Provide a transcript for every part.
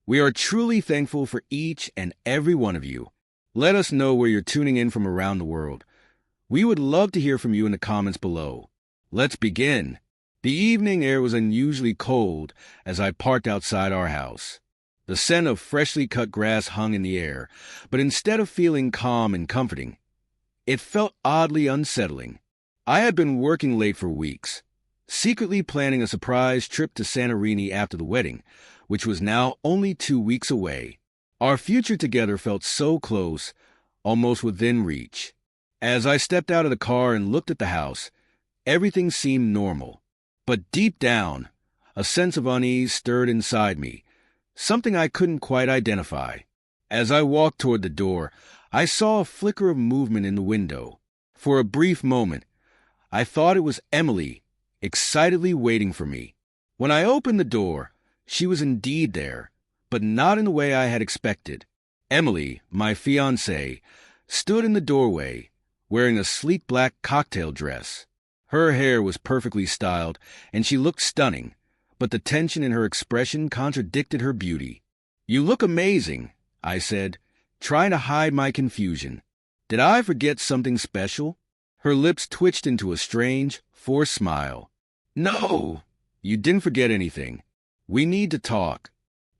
We are truly thankful for each and every one of you. Let us know where you're tuning in from around the world. We would love to hear from you in the comments below. Let's begin. The evening air was unusually cold as I parked outside our house. The scent of freshly cut grass hung in the air, but instead of feeling calm and comforting, it felt oddly unsettling. I had been working late for weeks, secretly planning a surprise trip to Santorini after the wedding, which was now only 2 weeks away. Our future together felt so close, almost within reach. As I stepped out of the car and looked at the house, everything seemed normal. But deep down, a sense of unease stirred inside me, something I couldn't quite identify. As I walked toward the door, I saw a flicker of movement in the window. For a brief moment, I thought it was Emily, excitedly waiting for me. When I opened the door, she was indeed there, but not in the way I had expected. Emily, my fiancée, stood in the doorway, wearing a sleek black cocktail dress. Her hair was perfectly styled, and she looked stunning, but the tension in her expression contradicted her beauty. "You look amazing," I said, trying to hide my confusion. Did I forget something special? Her lips twitched into a strange, forced smile. "No, you didn't forget anything. We need to talk."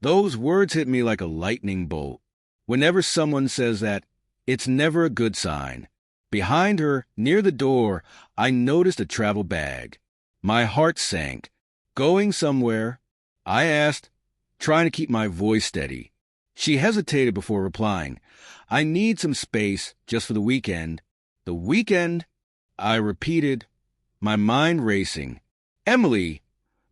Those words hit me like a lightning bolt. Whenever someone says that, it's never a good sign. Behind her, near the door, I noticed a travel bag. My heart sank. "Going somewhere?" I asked, trying to keep my voice steady. She hesitated before replying. "I need some space just for the weekend." "The weekend?" I repeated, my mind racing. "Emily,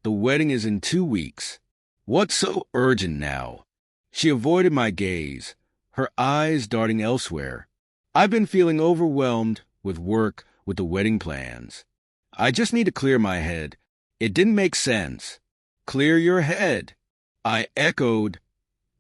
the wedding is in 2 weeks. What's so urgent now?" She avoided my gaze, her eyes darting elsewhere. "I've been feeling overwhelmed with work with the wedding plans. I just need to clear my head. It didn't make sense." "Clear your head," I echoed,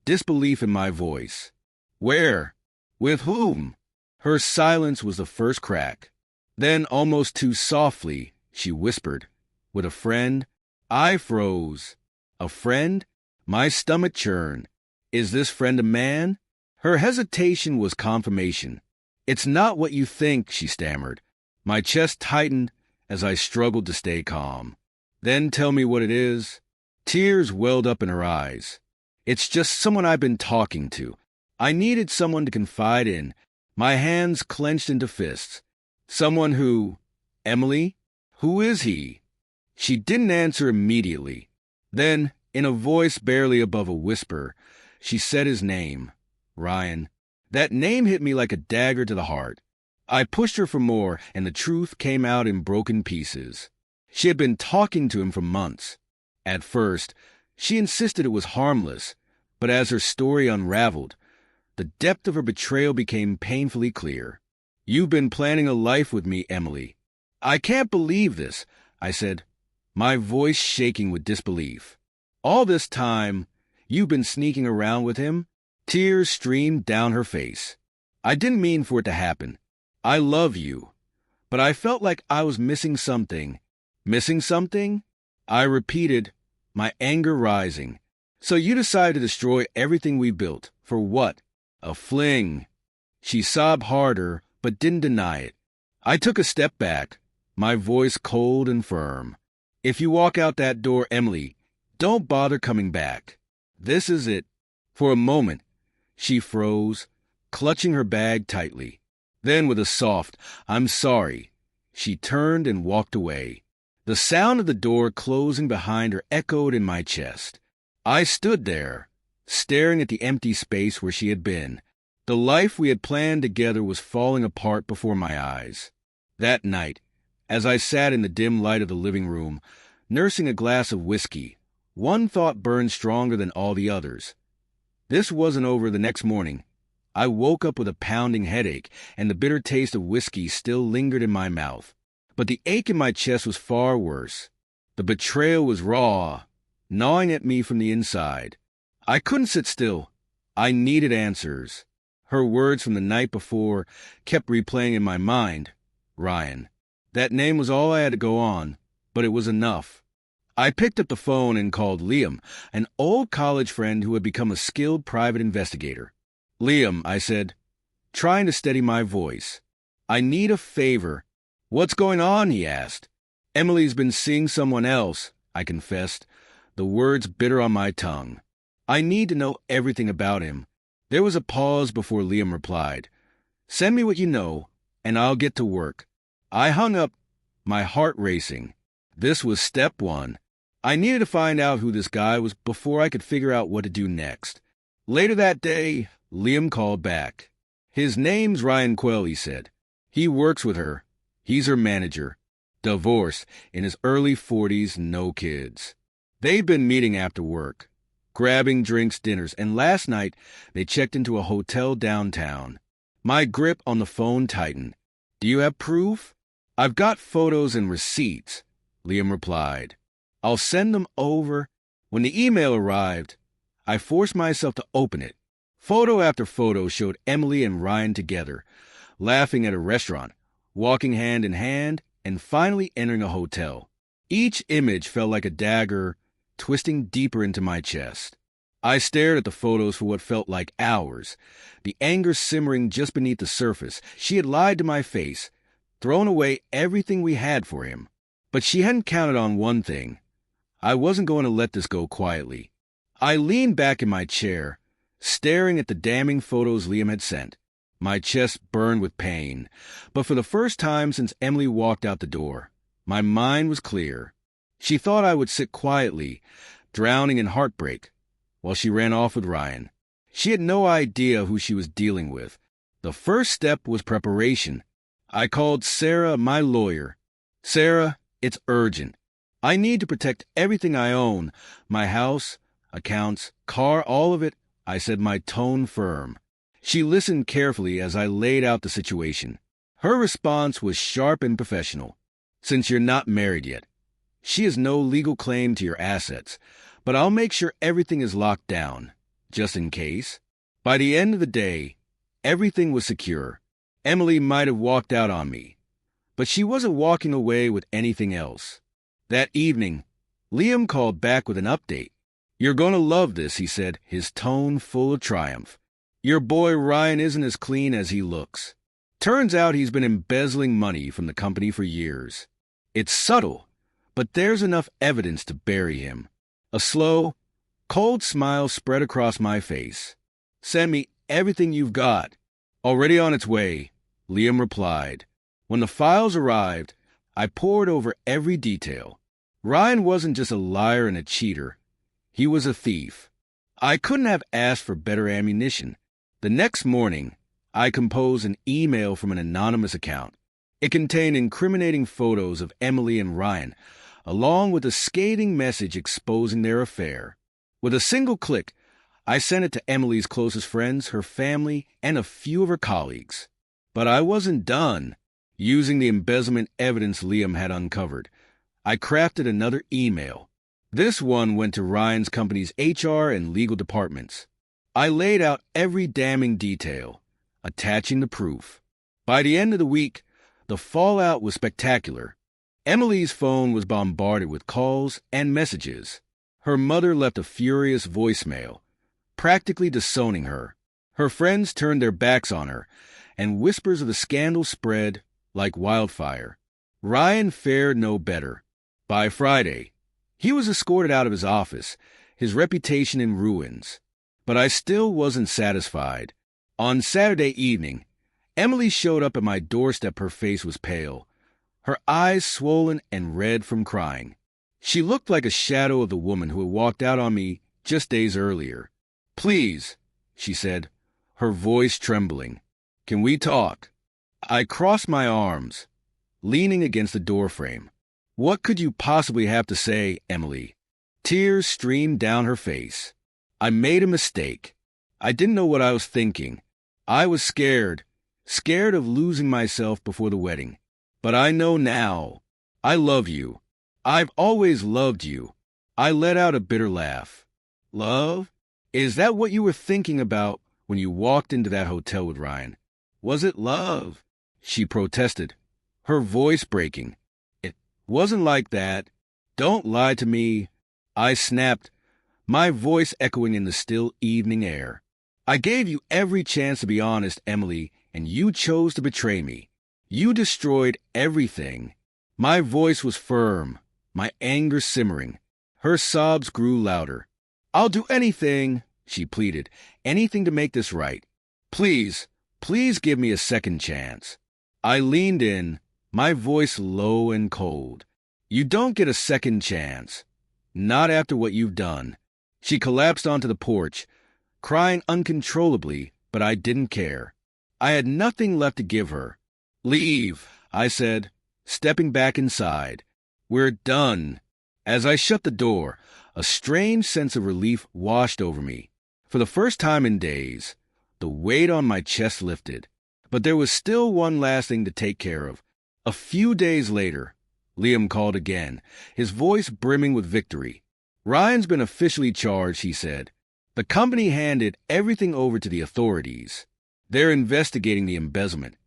disbelief in my voice. "Where? With whom?" Her silence was the first crack. Then, almost too softly, she whispered, "With a friend." I froze. "A friend?" My stomach churned. "Is this friend a man?" Her hesitation was confirmation. "It's not what you think," she stammered. My chest tightened as I struggled to stay calm. "Then tell me what it is." Tears welled up in her eyes. "It's just someone I've been talking to. I needed someone to confide in." My hands clenched into fists. "Someone who... Emily? Who is he?" She didn't answer immediately. Then, in a voice barely above a whisper, she said his name. Ryan. That name hit me like a dagger to the heart. I pushed her for more, and the truth came out in broken pieces. She had been talking to him for months. At first, she insisted it was harmless, but as her story unraveled, the depth of her betrayal became painfully clear. "You've been planning a life with me, Emily." "I can't believe this," I said, my voice shaking with disbelief. "All this time, you've been sneaking around with him?" Tears streamed down her face. "I didn't mean for it to happen. I love you. But I felt like I was missing something." "Missing something?" I repeated, my anger rising. "So you decided to destroy everything we built. For what? A fling." She sobbed harder, but didn't deny it. I took a step back, my voice cold and firm. "If you walk out that door, Emily, don't bother coming back. This is it." For a moment, she froze, clutching her bag tightly. Then, with a soft, "I'm sorry," she turned and walked away. The sound of the door closing behind her echoed in my chest. I stood there, staring at the empty space where she had been. The life we had planned together was falling apart before my eyes. That night, as I sat in the dim light of the living room, nursing a glass of whiskey, one thought burned stronger than all the others. This wasn't over the next morning. I woke up with a pounding headache, and the bitter taste of whiskey still lingered in my mouth. But the ache in my chest was far worse. The betrayal was raw, gnawing at me from the inside. I couldn't sit still. I needed answers. Her words from the night before kept replaying in my mind. Ryan. That name was all I had to go on, but it was enough. I picked up the phone and called Liam, an old college friend who had become a skilled private investigator. "Liam," I said, trying to steady my voice. "I need a favor." "What's going on?" he asked. "Emily's been seeing someone else," I confessed, the words bitter on my tongue. "I need to know everything about him." There was a pause before Liam replied, "Send me what you know, and I'll get to work." I hung up, my heart racing. This was step one. I needed to find out who this guy was before I could figure out what to do next. Later that day, Liam called back. "His name's Ryan Quell," he said. "He works with her. He's her manager. Divorced, in his early 40s, no kids. They've been meeting after work, grabbing drinks, dinners, and last night they checked into a hotel downtown." My grip on the phone tightened. "Do you have proof?" "I've got photos and receipts," Liam replied. "I'll send them over." When the email arrived, I forced myself to open it. Photo after photo showed Emily and Ryan together, laughing at a restaurant, walking hand in hand, and finally entering a hotel. Each image felt like a dagger twisting deeper into my chest. I stared at the photos for what felt like hours, the anger simmering just beneath the surface. She had lied to my face, thrown away everything we had for him. But she hadn't counted on one thing. I wasn't going to let this go quietly. I leaned back in my chair, staring at the damning photos Liam had sent. My chest burned with pain, but for the first time since Emily walked out the door, my mind was clear. She thought I would sit quietly, drowning in heartbreak, while she ran off with Ryan. She had no idea who she was dealing with. The first step was preparation. I called Sarah, my lawyer. "Sarah, it's urgent. I need to protect everything I own, my house, accounts, car, all of it," I said, my tone firm. She listened carefully as I laid out the situation. Her response was sharp and professional. "Since you're not married yet, she has no legal claim to your assets, but I'll make sure everything is locked down, just in case." By the end of the day, everything was secure. Emily might have walked out on me, but she wasn't walking away with anything else. That evening, Liam called back with an update. "You're going to love this," he said, his tone full of triumph. "Your boy Ryan isn't as clean as he looks. Turns out he's been embezzling money from the company for years. It's subtle, but there's enough evidence to bury him." A slow, cold smile spread across my face. "Send me everything you've got." "Already on its way," Liam replied. When the files arrived, I pored over every detail. Ryan wasn't just a liar and a cheater. He was a thief. I couldn't have asked for better ammunition. The next morning, I composed an email from an anonymous account. It contained incriminating photos of Emily and Ryan, along with a scathing message exposing their affair. With a single click, I sent it to Emily's closest friends, her family, and a few of her colleagues. But I wasn't done. Using the embezzlement evidence Liam had uncovered, I crafted another email. This one went to Ryan's company's HR and legal departments. I laid out every damning detail, attaching the proof. By the end of the week, the fallout was spectacular. Emily's phone was bombarded with calls and messages. Her mother left a furious voicemail, practically disowning her. Her friends turned their backs on her, and whispers of the scandal spread like wildfire. Ryan fared no better. By Friday, he was escorted out of his office, his reputation in ruins. But I still wasn't satisfied. On Saturday evening, Emily showed up at my doorstep. Her face was pale, her eyes swollen and red from crying. She looked like a shadow of the woman who had walked out on me just days earlier. "Please," she said, her voice trembling. "Can we talk?" I crossed my arms, leaning against the doorframe. "What could you possibly have to say, Emily?" Tears streamed down her face. "I made a mistake. I didn't know what I was thinking. I was scared of losing myself before the wedding. But I know now. I love you. I've always loved you." I let out a bitter laugh. "Love? Is that what you were thinking about when you walked into that hotel with Ryan? Was it love?" she protested, her voice breaking. "It wasn't like that. Don't lie to me, I snapped, my voice echoing in the still evening air. I gave you every chance to be honest, Emily, and you chose to betray me. You destroyed everything. My voice was firm, my anger simmering. Her sobs grew louder. I'll do anything, she pleaded, anything to make this right. Please, please give me a second chance. I leaned in, my voice low and cold. You don't get a second chance. Not after what you've done. She collapsed onto the porch, crying uncontrollably, but I didn't care. I had nothing left to give her. Leave, I said, stepping back inside. We're done. As I shut the door, a strange sense of relief washed over me. For the first time in days, the weight on my chest lifted. But there was still one last thing to take care of. A few days later, Liam called again, his voice brimming with victory. Ryan's been officially charged, he said. The company handed everything over to the authorities. They're investigating the embezzlement,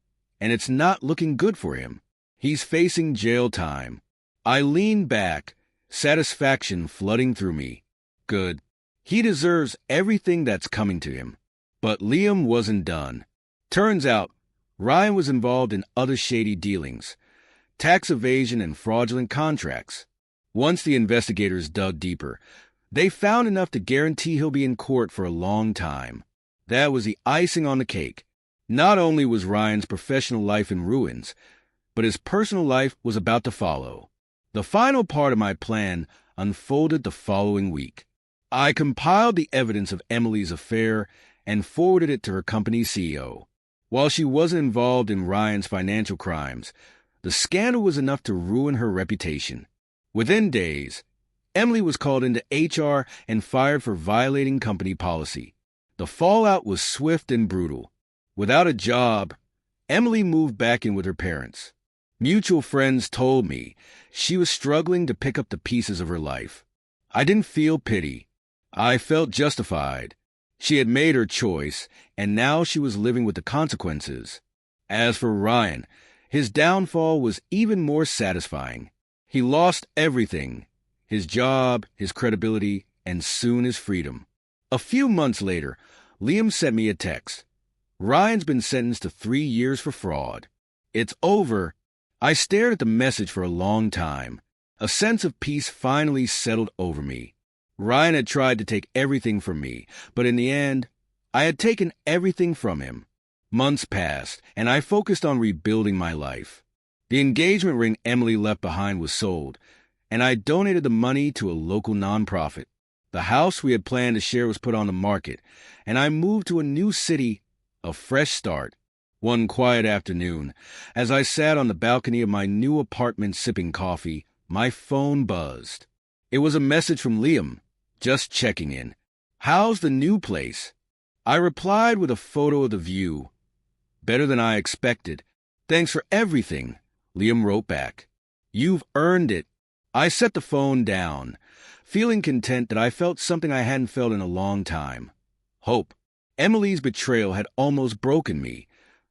and it's not looking good for him. He's facing jail time. I leaned back, satisfaction flooding through me. Good. He deserves everything that's coming to him. But Liam wasn't done. Turns out, Ryan was involved in other shady dealings, tax evasion and fraudulent contracts. Once the investigators dug deeper, they found enough to guarantee he'll be in court for a long time. That was the icing on the cake. Not only was Ryan's professional life in ruins, but his personal life was about to follow. The final part of my plan unfolded the following week. I compiled the evidence of Emily's affair and forwarded it to her company's CEO. While she wasn't involved in Ryan's financial crimes, the scandal was enough to ruin her reputation. Within days, Emily was called into HR and fired for violating company policy. The fallout was swift and brutal. Without a job, Emily moved back in with her parents. Mutual friends told me she was struggling to pick up the pieces of her life. I didn't feel pity. I felt justified. She had made her choice, and now she was living with the consequences. As for Ryan, his downfall was even more satisfying. He lost everything, his job, his credibility, and soon his freedom. A few months later, Liam sent me a text. Ryan's been sentenced to 3 years for fraud. It's over. I stared at the message for a long time. A sense of peace finally settled over me. Ryan had tried to take everything from me, but in the end, I had taken everything from him. Months passed, and I focused on rebuilding my life. The engagement ring Emily left behind was sold, and I donated the money to a local nonprofit. The house we had planned to share was put on the market, and I moved to a new city, a fresh start. One quiet afternoon, as I sat on the balcony of my new apartment sipping coffee, my phone buzzed. It was a message from Liam, just checking in. How's the new place? I replied with a photo of the view. Better than I expected. Thanks for everything, Liam wrote back. You've earned it. I set the phone down, feeling content that I felt something I hadn't felt in a long time. Hope. Emily's betrayal had almost broken me,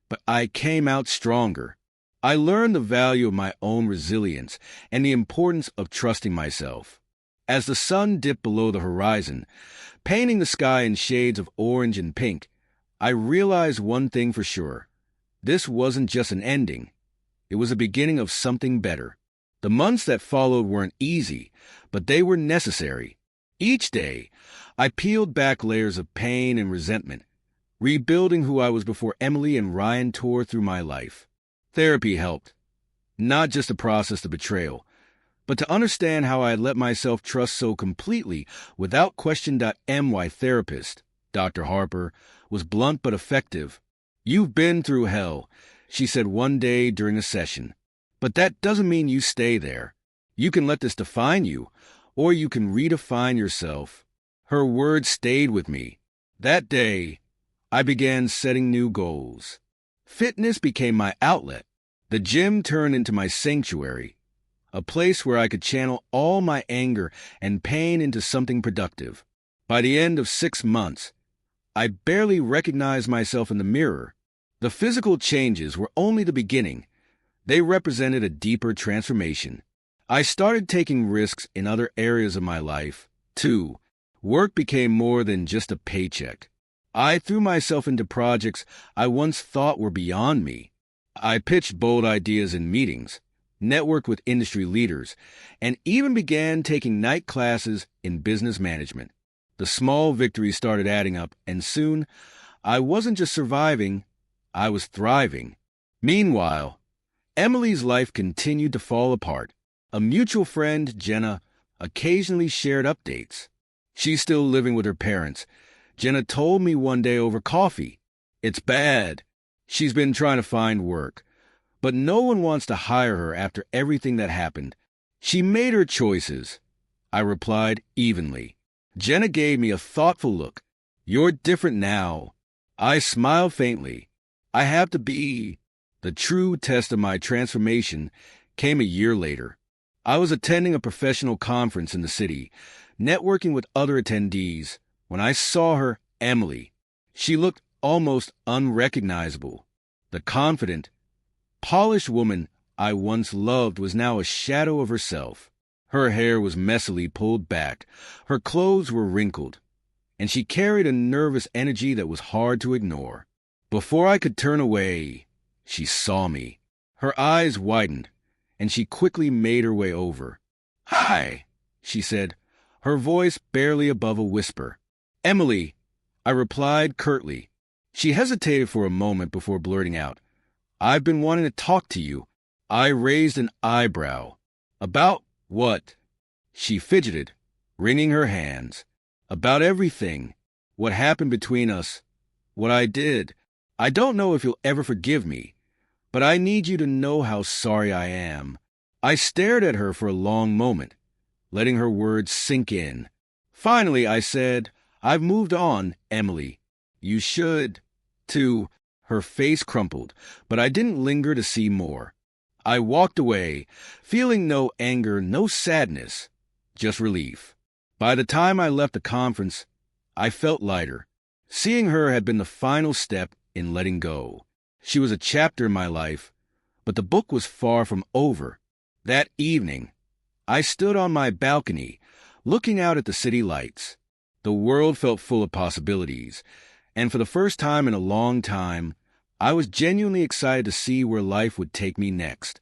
but I came out stronger. I learned the value of my own resilience and the importance of trusting myself. As the sun dipped below the horizon, painting the sky in shades of orange and pink, I realized one thing for sure. This wasn't just an ending. It was the beginning of something better. The months that followed weren't easy, but they were necessary. Each day, I peeled back layers of pain and resentment, rebuilding who I was before Emily and Ryan tore through my life. Therapy helped. Not just to process the betrayal, but to understand how I had let myself trust so completely without question. My therapist, Dr. Harper, was blunt but effective. You've been through hell, she said one day during a session. But that doesn't mean you stay there. You can let this define you, or you can redefine yourself. Her words stayed with me. That day, I began setting new goals. Fitness became my outlet. The gym turned into my sanctuary, a place where I could channel all my anger and pain into something productive. By the end of 6 months, I barely recognized myself in the mirror. The physical changes were only the beginning. They represented a deeper transformation. I started taking risks in other areas of my life, too. Work became more than just a paycheck. I threw myself into projects I once thought were beyond me. I pitched bold ideas in meetings, networked with industry leaders, and even began taking night classes in business management. The small victories started adding up, and soon I wasn't just surviving, I was thriving. Meanwhile, Emily's life continued to fall apart. A mutual friend, Jenna, occasionally shared updates. She's still living with her parents. Jenna told me one day over coffee, "It's bad. She's been trying to find work, but no one wants to hire her after everything that happened. She made her choices." I replied evenly. Jenna gave me a thoughtful look. "You're different now." I smiled faintly. I have to be. The true test of my transformation came a year later. I was attending a professional conference in the city, networking with other attendees, when I saw her, Emily. She looked almost unrecognizable. The confident, polished woman I once loved was now a shadow of herself. Her hair was messily pulled back, her clothes were wrinkled, and she carried a nervous energy that was hard to ignore. Before I could turn away, she saw me. Her eyes widened, and she quickly made her way over. "Hi," she said, her voice barely above a whisper. "Emily," I replied curtly. She hesitated for a moment before blurting out, "I've been wanting to talk to you." I raised an eyebrow. "About what?" She fidgeted, wringing her hands. "About everything. What happened between us. What I did. I don't know if you'll ever forgive me, but I need you to know how sorry I am." I stared at her for a long moment, letting her words sink in. Finally, I said, "I've moved on, Emily. You should, too." Her face crumpled, but I didn't linger to see more. I walked away, feeling no anger, no sadness, just relief. By the time I left the conference, I felt lighter. Seeing her had been the final step in letting go. She was a chapter in my life, but the book was far from over. That evening, I stood on my balcony, looking out at the city lights. The world felt full of possibilities, and for the first time in a long time, I was genuinely excited to see where life would take me next.